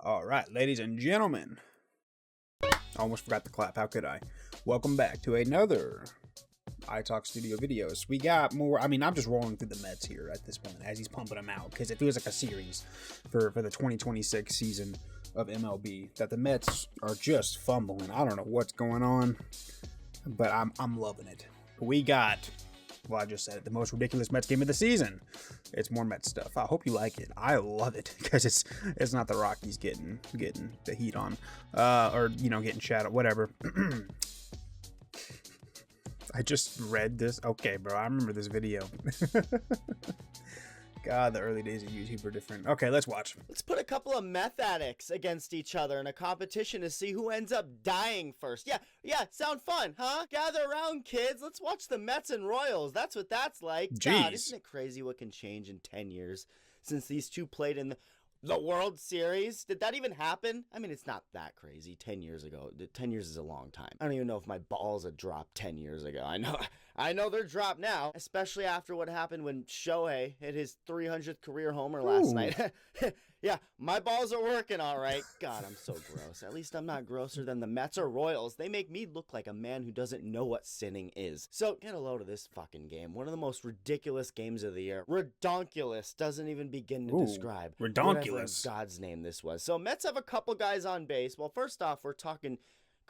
All right, ladies and gentlemen. Almost forgot to clap. How could I? Welcome back to another Italk Studio videos. We got more. I mean, I'm just rolling through the Mets here at this point as he's pumping them out because it feels like a series for the 2026 season of MLB that the Mets are just fumbling. I don't know what's going on, but I'm loving it. We got, well, I just said it, the most ridiculous Mets game of the season. It's more Mets stuff. I hope you like it. I love it because it's not the Rockies getting the heat on, or getting shadowed, whatever. I just read this. Okay, bro, I remember this video. God, the early days of YouTube were different. Okay, let's watch. Let's put a couple of meth addicts against each other in a competition to see who ends up dying first. Yeah, sound fun, huh? Gather around, kids. Let's watch the Mets and Royals. That's what that's like. Jeez. God, isn't it crazy what can change in 10 years since these two played in the World Series? Did that even happen? I mean, it's not that crazy. 10 years ago. 10 years is a long time. I don't even know if my balls had dropped 10 years ago. I know they're dropped now, especially after what happened when Shohei hit his 300th career homer last night. Yeah, my balls are working all right. God, I'm so gross. At least I'm not grosser than the Mets or Royals. They make me look like a man who doesn't know what sinning is. So get a load of this fucking game. One of the most ridiculous games of the year. Redonkulous doesn't even begin to describe. Redonkulous. Whatever in God's name this was. So Mets have a couple guys on base. Well, first off, we're talking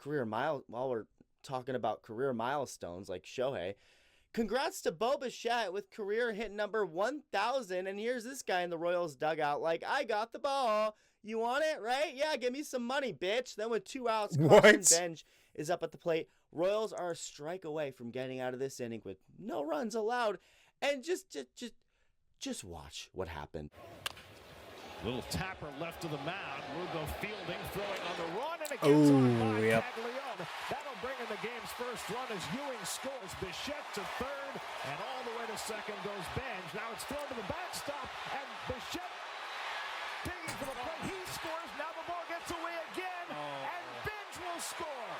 we're talking about career milestones like Shohei. Congrats to Bo Bichette with career hit number 1,000. And here's this guy in the Royals dugout like, I got the ball. You want it, right? Yeah, give me some money, bitch. Then with 2 outs, Carson Bench is up at the plate. Royals are a strike away from getting out of this inning with no runs allowed. And just watch what happened. Little tapper left to the mound. Lugo fielding, throwing on the run, and it gets on by Caglione. That'll bring in the game's first run as Ewing scores. Bichette to third, and all the way to second goes Benj. Now it's thrown to the backstop, and Bichette digging for the plate. He scores. Now the ball gets away again, and Benj will score.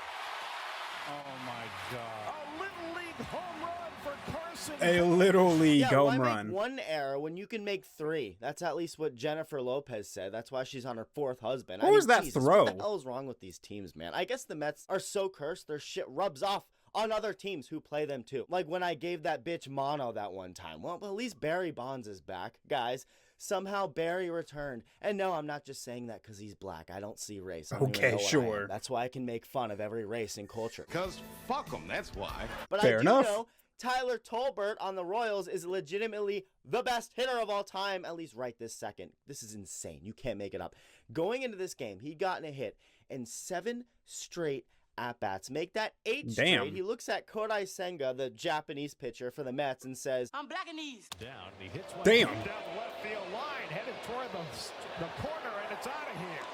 Oh my God! A little league home run for Carson. A little league home why run. Make one error when you can make 3? That's at least what Jennifer Lopez said. That's why she's on her 4th husband. What was that Jesus, throw? What the hell is wrong with these teams, man? I guess the Mets are so cursed their shit rubs off on other teams who play them too. Like when I gave that bitch mono that one time. Well, at least Barry Bonds is back. Guys, somehow Barry returned. And no, I'm not just saying that because he's black. I don't see race. I don't even know what I am. That's why I can make fun of every race and culture. Because fuck them, that's why. But Fair I do enough. know Tyler Tolbert on the Royals is legitimately the best hitter of all time, at least right this second. This is insane. You can't make it up. Going into this game, he'd gotten a hit in 7 straight at-bats. Make that 8 straight. He looks at Kodai Senga, the Japanese pitcher for the Mets, and says, I'm blackanese. Down, and he hits one Damn. down the left field line, headed toward the corner, and it's out of here.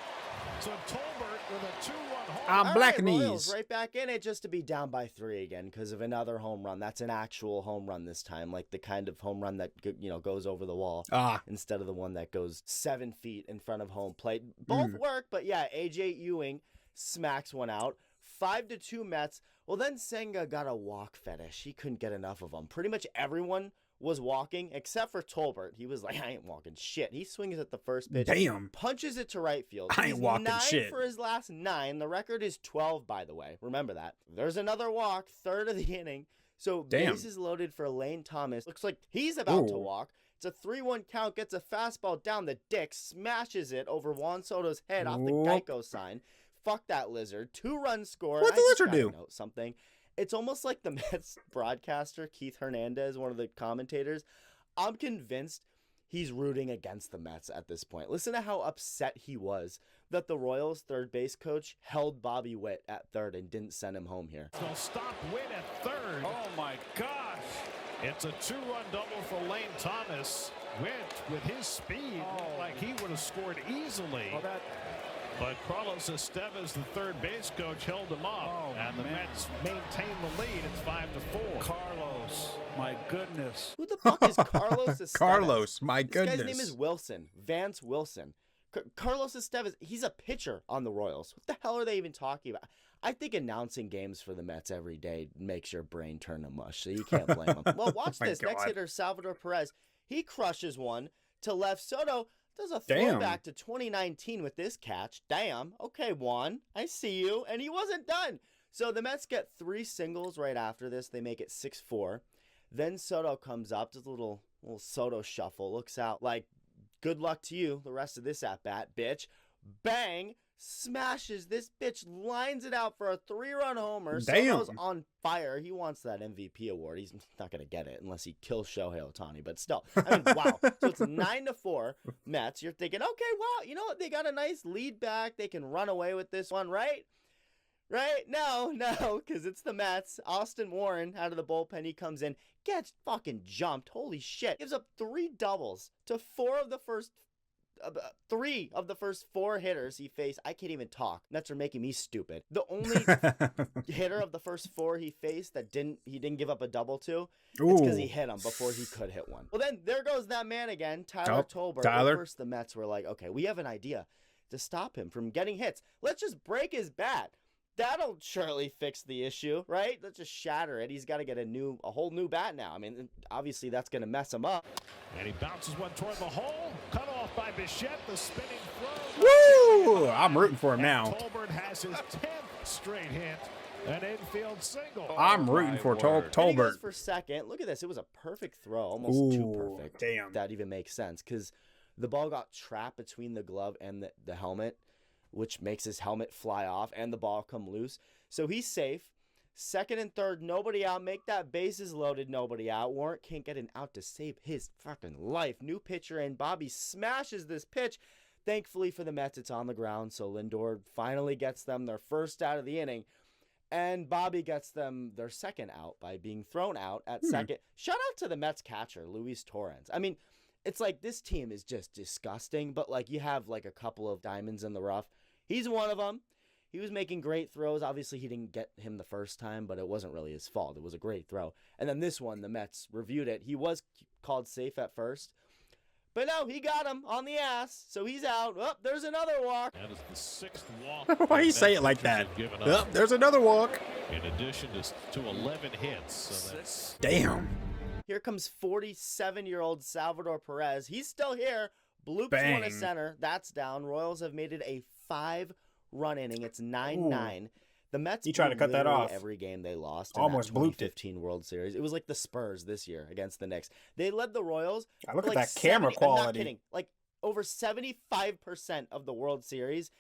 So Tolbert with a 2-1 home run. I'm black knees. Royals right back in it just to be down by 3 again because of another home run. That's an actual home run this time, like the kind of home run that goes over the wall instead of the one that goes 7 feet in front of home plate. Both work, but yeah, AJ Ewing smacks one out. 5-2 Mets. Well, then Senga got a walk fetish. He couldn't get enough of them. Pretty much everyone was walking except for Tolbert. He was like, I ain't walking shit. He swings at the first pitch. Damn. Punches it to right field. I ain't walking 9 shit. for his last 9. The record is 12, by the way. Remember that. There's another walk, 3rd of the inning. So bases loaded for Lane Thomas. Looks like he's about to walk. It's a 3-1 count. Gets a fastball down the dick. Smashes it over Juan Soto's head off the Geico sign. Fuck that lizard. 2-run score. What'd the lizard do? Note something. It's almost like the Mets broadcaster, Keith Hernandez, one of the commentators. I'm convinced he's rooting against the Mets at this point. Listen to how upset he was that the Royals third base coach held Bobby Witt at third and didn't send him home here. They'll stop Witt at third. Oh my gosh! It's a 2-run double for Lane Thomas. Witt, with his speed, looked like he would have scored easily. But Carlos Estevez, the third base coach, held him up. And the Mets maintain the lead. It's 5-4. Carlos, my goodness. Who the fuck is Carlos Estevez? Carlos, my goodness. This guy's name is Wilson. Vance Wilson. Carlos Estevez, he's a pitcher on the Royals. What the hell are they even talking about? I think announcing games for the Mets every day makes your brain turn to mush, so you can't blame them. Well, watch this. Next hitter, Salvador Perez. He crushes one to left. Soto Does a Damn. throwback to 2019 with this catch. Damn. Okay, Juan, I see you. And he wasn't done. So the Mets get 3 singles right after this. They make it 6-4. Then Soto comes up, does a little Soto shuffle, looks out like, good luck to you the rest of this at-bat, bitch. Bang! Smashes this bitch, lines it out for a 3-run homer. Damn. Soto's on fire. He wants that MVP award. He's not going to get it unless he kills Shohei Ohtani. But still, I mean, wow. So it's 9-4 Mets. You're thinking, okay, wow, you know what? They got a nice lead back. They can run away with this one, right? Right? No, because it's the Mets. Austin Warren out of the bullpen. He comes in, gets fucking jumped. Holy shit. Gives up 3 doubles to 3 of the first 4 hitters he faced. I can't even talk. Mets are making me stupid. The only hitter of the first 4 he faced that he didn't give up a double to, it's because he hit him before he could hit one. Well, then there goes that man again, Tyler Tolbert. Tyler. At first, the Mets were like, okay, we have an idea to stop him from getting hits. Let's just break his bat. That'll surely fix the issue, right? Let's just shatter it. He's got to get a whole new bat now. I mean, obviously that's going to mess him up. And he bounces one toward the hole. Cut off by Bichette. The spinning throw. Woo! I'm rooting for him now. Tolbert has his 10th straight hit. An infield single. I'm rooting for And he goes Tolbert. for second. Look at this. It was a perfect throw. Almost too Ooh, perfect. damn. That even makes sense because the ball got trapped between the glove and the helmet, which makes his helmet fly off and the ball come loose. So he's safe. Second and third, nobody out. Make that bases loaded, nobody out. Warrant can't get an out to save his fucking life. New pitcher in. Bobby smashes this pitch. Thankfully for the Mets, it's on the ground. So Lindor finally gets them their first out of the inning. And Bobby gets them their second out by being thrown out at second. Shout out to the Mets catcher, Luis Torrens. I mean, it's like this team is just disgusting, but like you have like a couple of diamonds in the rough. He's one of them. He was making great throws. Obviously, he didn't get him the first time, but it wasn't really his fault. It was a great throw. And then this one, the Mets reviewed it. He was called safe at first. But no, he got him on the ass, so he's out. Oh, there's another walk. That is the 6th walk. Why you say it like that? Oh, there's another walk. In addition to 11 hits. So that's Damn. Here comes 47-year-old Salvador Perez. He's still here. Bloops Bang. one to center. That's down. Royals have made it a 5-run inning. It's 9-9. The Mets He tried to cut that off. every game they lost in Almost that blooped it. 2015 World Series. It was like the Spurs this year against the Knicks. They led the Royals. I look for at like that camera 70 I'm not quality. kidding. Like over 75% of the World Series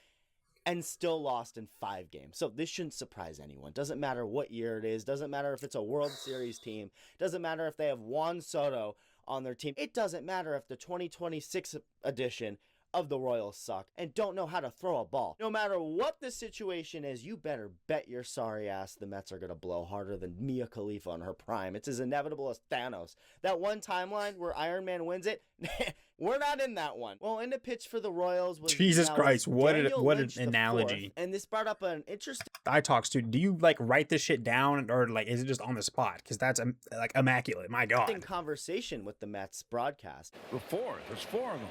and still lost in 5 games. So this shouldn't surprise anyone. Doesn't matter what year it is. Doesn't matter if it's a World Series team. Doesn't matter if they have Juan Soto on their team. It doesn't matter if the 2026 edition of the Royals suck and don't know how to throw a ball. No matter what the situation is, you better bet your sorry ass the Mets are going to blow harder than Mia Khalifa on her prime. It's as inevitable as Thanos. That one timeline where Iron Man wins it, we're not in that one. Well, in the pitch for the Royals was Jesus Christ, what an Lynch analogy. IV, and this brought up an interesting Italk student, do you like write this shit down or like is it just on the spot? Because that's like immaculate. My God. conversation with the Mets broadcast. There's 4 of them.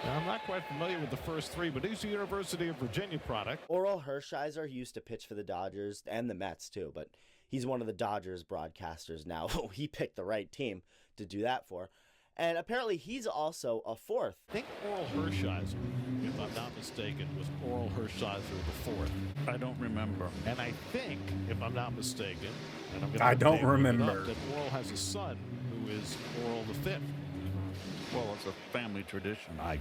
Now, I'm not quite familiar with the first 3, but he's a University of Virginia product. Oral Hershiser, he used to pitch for the Dodgers and the Mets too, but he's one of the Dodgers broadcasters now. He picked the right team to do that for. And apparently he's also a 4th. I think Oral Hershiser, if I'm not mistaken, was Oral Hershiser the 4th. I don't remember. And I think, if I'm not mistaken, and I'm I going don't to remember. that Oral has a son who is Oral the 5th. Well, it's a family tradition. I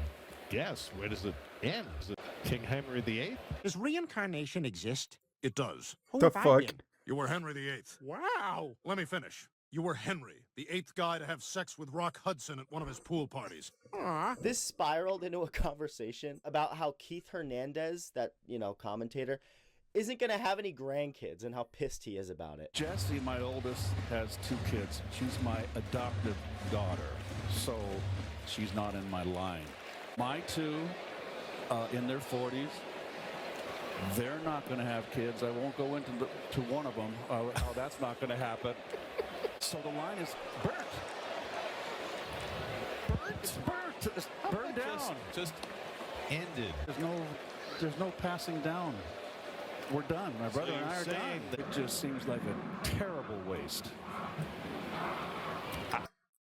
guess. Where does it end? Is it King Henry VIII? Does reincarnation exist? It does. Who The have I fuck? been? You were Henry VIII. Wow. Let me finish. You were Henry, the 8th guy to have sex with Rock Hudson at one of his pool parties. Aw. This spiraled into a conversation about how Keith Hernandez, that, commentator, isn't going to have any grandkids and how pissed he is about it. Jessie, my oldest, has 2 kids. She's my adoptive daughter, so she's not in my line. My 2, in their 40s, they're not going to have kids. I won't go into to one of them how that's not going to happen. So the line is burnt. It's burnt. It's burned down. Just ended. There's no passing down. We're done. My brother and I are you're done. saying It just seems like a terrible waste.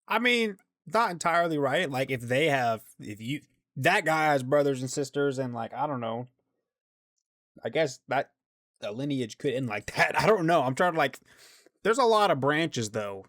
I mean, not entirely right. Like if that guy has brothers and sisters, and like, I don't know. I guess that a lineage could end like that. I don't know. I'm trying to like. There's a lot of branches though,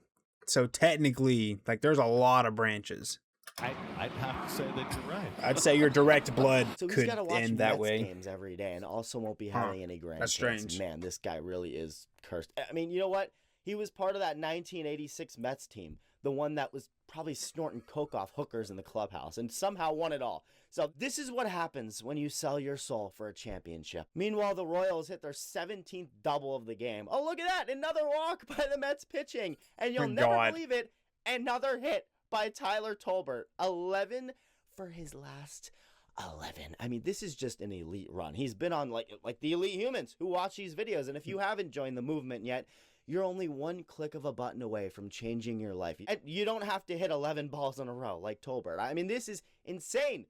so technically, like, there's a lot of branches. I'd have to say that you're right. I'd say your direct blood So he's could got to watch end that Mets way. games every day, and also won't be having any grandkids. That's strange. Man, this guy really is cursed. I mean, you know what? He was part of that 1986 Mets team, the one that was probably snorting coke off hookers in the clubhouse, and somehow won it all. So this is what happens when you sell your soul for a championship. Meanwhile, the Royals hit their 17th double of the game. Oh, look at that! Another walk by the Mets pitching, and you'll never believe it, another hit by Tyler Tolbert. 11 for his last 11. I mean, this is just an elite run. He's been on like the elite humans who watch these videos. And if you haven't joined the movement yet, you're only one click of a button away from changing your life. And you don't have to hit 11 balls in a row like Tolbert. I mean, this is insane.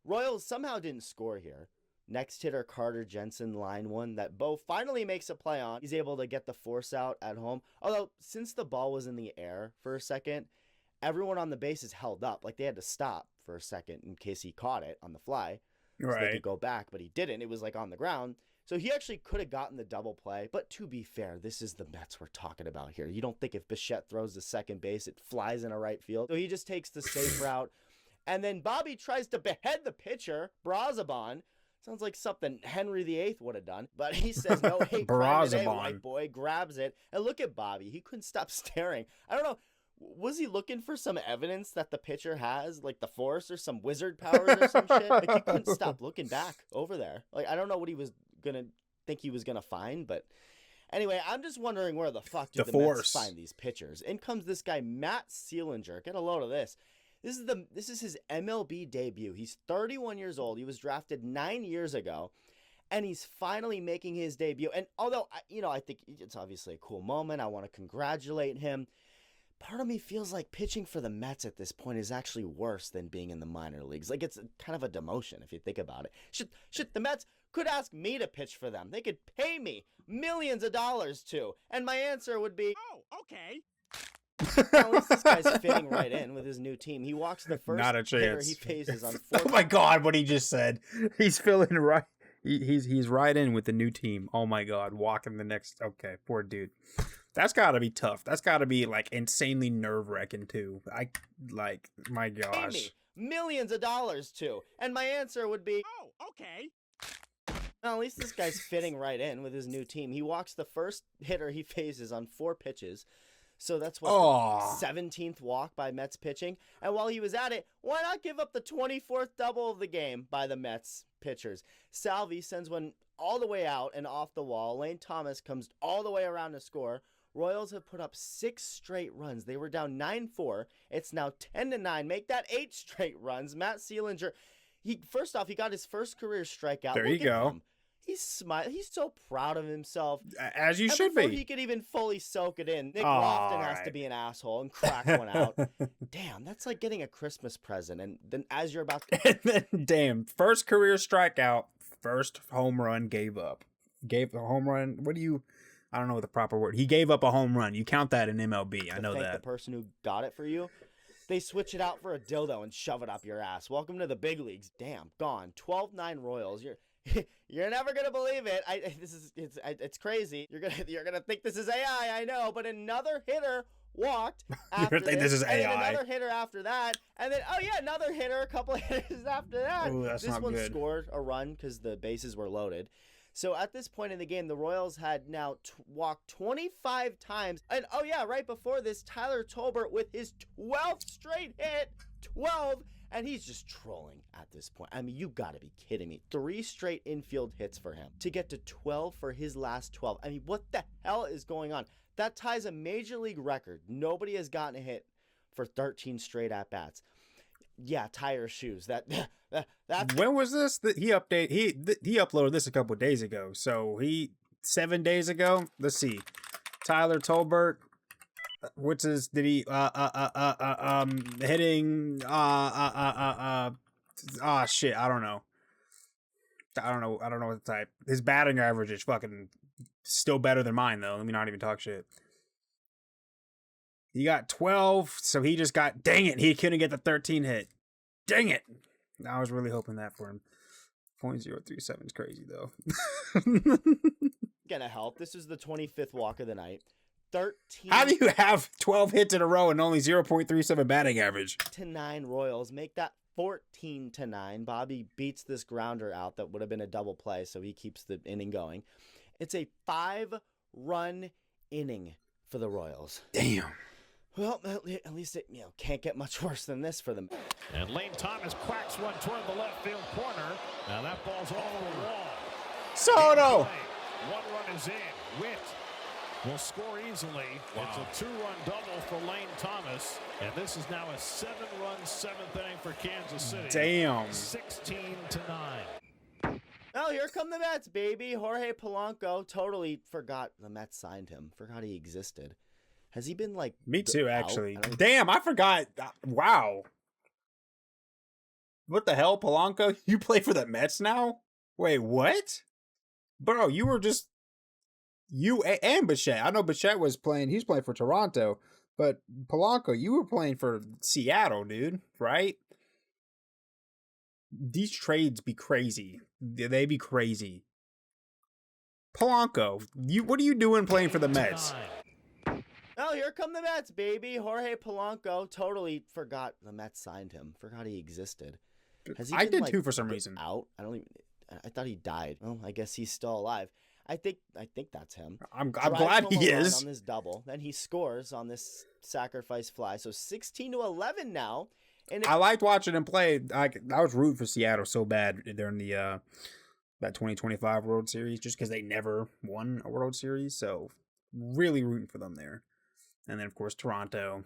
Royals somehow didn't score here. Next hitter, Carter Jensen, line one, that Bo finally makes a play on. He's able to get the force out at home. Although, since the ball was in the air for a second, everyone on the bases held up. Like, they had to stop for a second in case he caught it on the fly. So they could go back, but he didn't. It was, like, on the ground. So he actually could have gotten the double play. But to be fair, this is the Mets we're talking about here. You don't think if Bichette throws to second base, it flies in a right field. So he just takes the safe route. And then Bobby tries to behead the pitcher, Brazaban. Sounds like something Henry VIII would have done. But he says, no hate crime today, white boy. Grabs it. And look at Bobby. He couldn't stop staring. I don't know. Was he looking for some evidence that the pitcher has, like the force or some wizard powers or some shit? Like, he couldn't stop looking back over there. Like, I don't know what he was gonna think he was gonna find, but anyway, I'm just wondering where the fuck did the Mets find these pitchers? In comes this guy Matt Seelinger. Get a load of this. This is his MLB debut. He's 31 years old. He was drafted 9 years ago, and he's finally making his debut. And although I think it's obviously a cool moment, I want to congratulate him. Part of me feels like pitching for the Mets at this point is actually worse than being in the minor leagues. Like, it's kind of a demotion if you think about it. Shit, the Mets could ask me to pitch for them. They could pay me millions of dollars to. And my answer would be, Oh, okay. at least this guy's fitting right in with his new team. He walks the first Not a hitter chance. he faces on 4. Oh my God, what he just said. He's filling right. He's right in with the new team. Oh my God, walking the next. Okay, poor dude. That's got to be tough. That's got to be like insanely nerve-wracking too. My gosh. Me millions of dollars to. And my answer would be, Oh, okay. well, at least this guy's fitting right in with his new team. He walks the first hitter he faces on 4 pitches. So that's what, the 17th walk by Mets pitching. And while he was at it, why not give up the 24th double of the game by the Mets pitchers? Salvi sends one all the way out and off the wall. Lane Thomas comes all the way around to score. Royals have put up 6 straight runs. They were down 9-4. It's now 10-9. Make that 8 straight runs. Matt Seelinger, first off, he got his first career strikeout. There you go. He's smiling. He's so proud of himself. As you should before be. he could even fully soak it in, Nick Lofton has to be an asshole and crack one out. Damn, that's like getting a Christmas present. And then as you're about to... And then, damn, first career strikeout, first home run, gave up. Gave a home run. I don't know what the proper word. He gave up a home run. You count that in MLB. I know thank that. The person who got it for you. They switch it out for a dildo and shove it up your ass. Welcome to the big leagues. Damn, gone. 12-9 Royals. You're never gonna believe it. It's crazy. You're gonna think this is AI. I know, but another hitter walked. After think this is and AI. then another hitter after that, and then another hitter. A couple of hitters after that. Ooh, that's this not one good. scored a run because the bases were loaded. So at this point in the game, the Royals had now walked 25 times. And right before this, Tyler Tolbert with his 12th straight hit, 12, and he's just trolling at this point. I mean, you gotta be kidding me. 3 straight infield hits for him to get to 12 for his last 12. I mean, what the hell is going on? That ties a major league record. Nobody has gotten a hit for 13 straight at-bats. Yeah, tire shoes. That's When was this? He uploaded this a couple days ago. So 7 days ago. Let's see. Tyler Tolbert. What's his? Did he hitting? Shit. I don't know. I don't know what the type. His batting average is fucking still better than mine though. Let me not even talk shit. He got 12, so he just got, dang it, he couldn't get the 13 hit. Dang it. I was really hoping that for him. 0.037 is crazy though. Gonna help. This is the 25th walk of the night. 13 How do you have 12 hits in a row and only 0.37 batting average? to 9 Royals. Make that 14 to 9. Bobby beats this grounder out that would have been a double play, so he keeps the inning going. It's a 5-run inning for the Royals. Damn. Well, at least it can't get much worse than this for them. And Lane Thomas cracks one toward the left field corner. Now that ball's over the wall. Soto! 1 run is in. Witt will score easily. It's a 2-run double for Lane Thomas. And this is now a 7-run 7th inning for Kansas City. Damn. 16 to 9. Oh, here come the Mets, baby. Jorge Polanco. Totally forgot the Mets signed him. Forgot he existed. Has he been like... Me too, actually. out? Damn, I forgot. Wow. What the hell, Polanco? You play for the Mets now? Wait, what? Bro, you were just... You and Bichette. I know Bichette was playing... He's playing for Toronto. But Polanco, you were playing for Seattle, dude. Right? These trades be crazy. They be crazy. Polanco, what are you doing playing for the Mets? Oh, here come the Mets, baby. Jorge Polanco. Totally forgot the Mets signed him. Forgot he existed. Has he I been, did too for some reason. Out? I thought he died. Well, I guess he's still alive. I think that's him. I'm Drives glad home he a run is. on this double. Then he scores on this sacrifice fly. So 16-11 now. And I liked watching him play. I was rooting for Seattle so bad during the that 2025 World Series, just because they never won a World Series. So really rooting for them there. And then of course Toronto.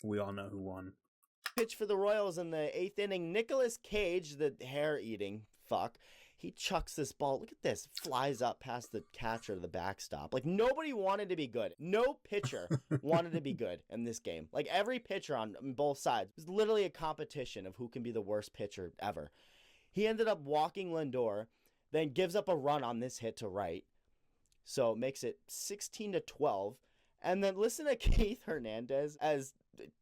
We all know who won. pitch for the Royals in the 8th inning. Nicolas Cage, the hair-eating fuck, he chucks this ball. Look at this. Flies up past the catcher, the backstop. Like, nobody wanted to be good. No pitcher wanted to be good in this game. Like, every pitcher on both sides. It was literally a competition of who can be the worst pitcher ever. He ended up walking Lindor, then gives up a run on this hit to right. So it makes it 16-12. And then listen to Keith Hernandez as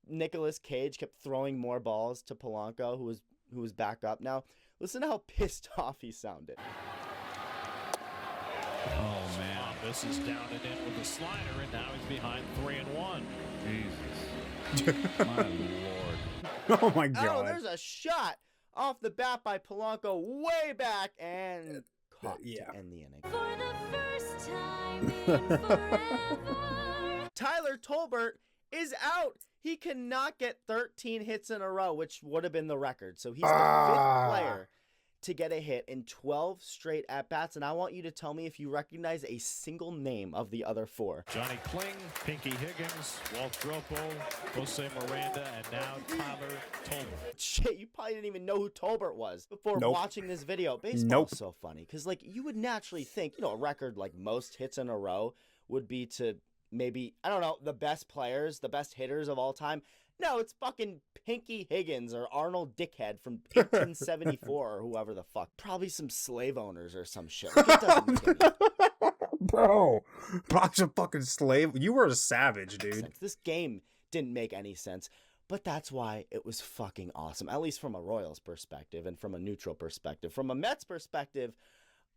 Nicolas Cage kept throwing more balls to Polanco, who was back up. Now, listen to how pissed off he sounded. Oh, man. This is down and in with the slider, and now he's behind 3-1. Jesus. My Lord. Oh, my Oh, God. there's a shot off the bat by Polanco way back and caught Yeah. to end the inning. For the first time in forever. Tyler Tolbert is out. He cannot get 13 hits in a row, which would have been the record. So he's the 5th player to get a hit in 12 straight at-bats. And I want you to tell me if you recognize a single name of the other 4. Johnny Kling, Pinky Higgins, Walt Dropo, Jose Miranda, and now Tyler Tolbert. Shit, you probably didn't even know who Tolbert was before Nope. watching this video. Baseball is so funny because, like, you would naturally think, a record like most hits in a row would be to maybe, I don't know, the best players, the best hitters of all time. No, it's fucking Pinky Higgins or Arnold Dickhead from 1874 or whoever the fuck. Probably some slave owners or some shit. Like, it doesn't make any Bro, probably some fucking slave. You were a savage, dude. sense. This game didn't make any sense, but that's why it was fucking awesome, at least from a Royals perspective and from a neutral perspective. From a Mets perspective,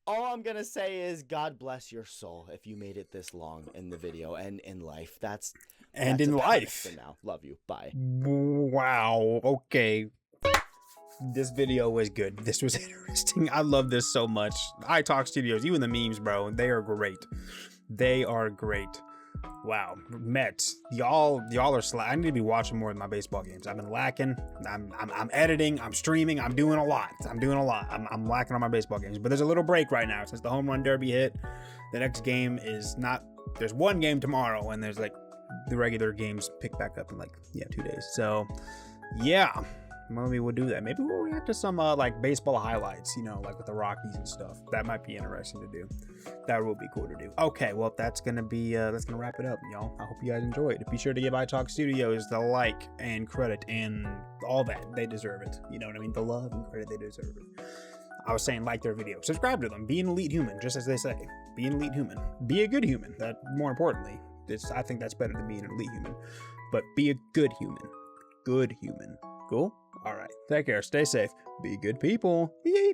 all I'm going to say is God bless your soul if you made it this long in the video and in life. That's And in about it life. for now. Love you. Bye. Wow. Okay. This video was good. This was interesting. I love this so much. Italk Studios, even the memes, bro, they are great. They are great. Wow. Mets, y'all are I need to be watching more of my baseball games. I've been lacking. I'm editing. I'm streaming. I'm doing a lot. I'm lacking on my baseball games. But there's a little break right now since the home run derby hit. The next game is not. There's one game tomorrow, and there's like the regular games pick back up in 2 days. So yeah. Maybe we'll do that. Maybe we'll react to some like baseball highlights, like with the Rockies and stuff. That might be interesting to do. That will be cool to do. Okay, well that's gonna wrap it up, y'all. I hope you guys enjoyed. Be sure to give Italk Studios the like and credit and all that. They deserve it. You know what I mean? The love and credit, they deserve it. I was saying like their video. Subscribe to them. Be an elite human, just as they say. Be an elite human. Be a good human. That more importantly. I think that's better than being an elite human. But be a good human. Good human. Cool? All right. Take care. Stay safe. Be good people. Yeet.